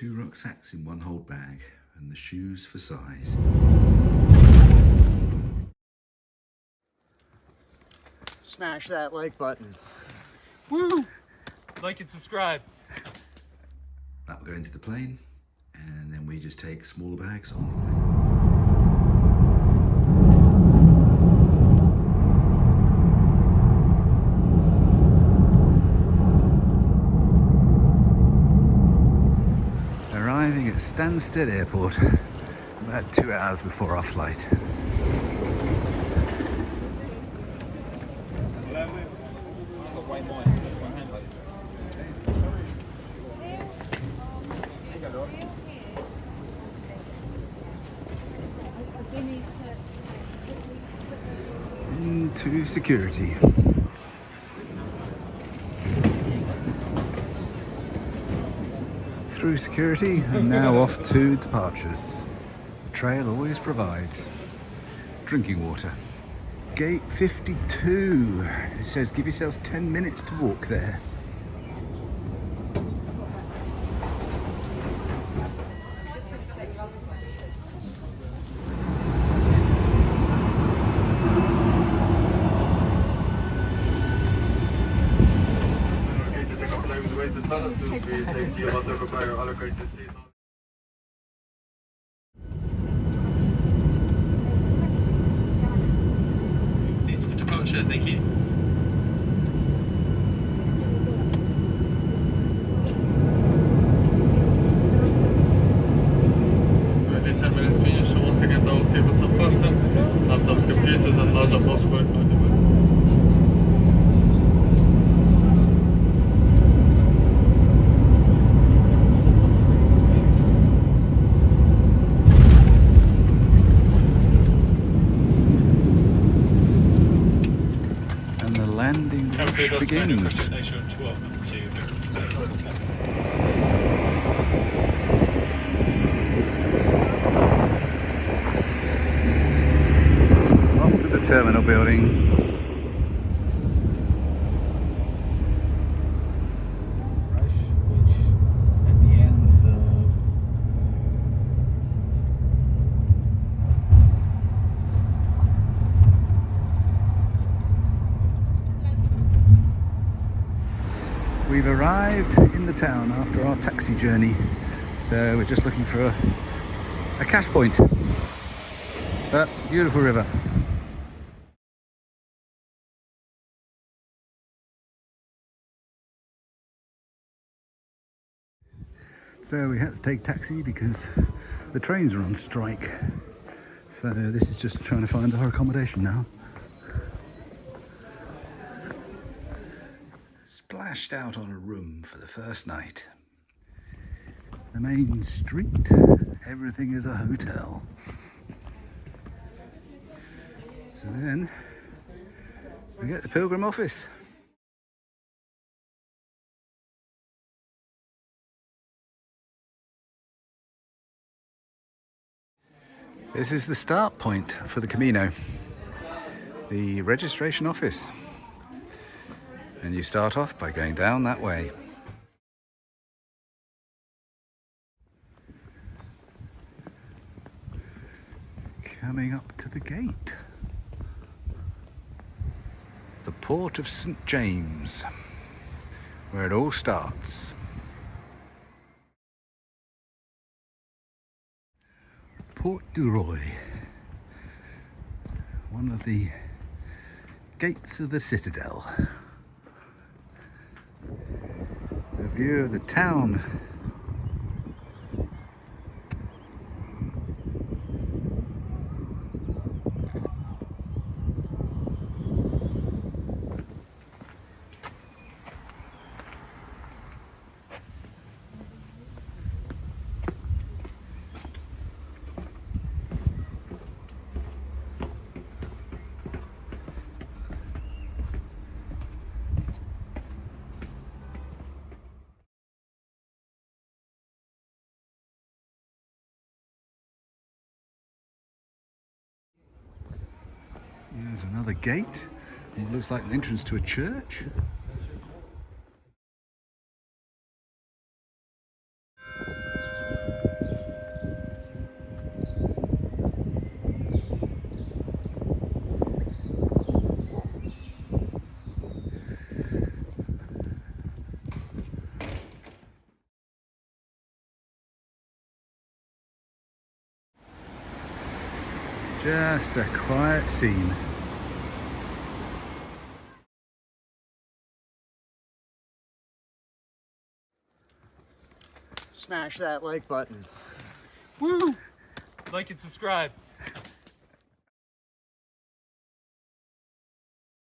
2 rucksacks in 1 hold bag and the shoes for size. Smash that like button. Woo! Like and subscribe. That will go into the plane, and then we just take smaller bags on the plane. Arriving at Stansted Airport about 2 hours before our flight. Into security. Through security and now off to departures. The trail always provides drinking water. Gate 52. It says give yourself 10 minutes to walk there. Seats for departure, thank you. So every 10 minutes we ensure once again those tables are fastened, laptops, computers and larger passport are devices. Landing rush begins. Off to the terminal building. We've arrived in the town after our taxi journey, so we're just looking for a cash point. But beautiful river. So we had to take taxi because the trains are on strike. So this is just trying to find our accommodation now. Splashed out on a room for the first night. The main street, everything is a hotel. So then we get the Pilgrim office. This is the start point for the Camino, the registration office. And you start off by going down that way. Coming up to the gate. The port of St. James, where it all starts. Port du Roy, one of the gates of the citadel. A view of the town. There's another gate. It looks like an entrance to a church. Just a quiet scene. Smash that like button. Woo! Like and subscribe.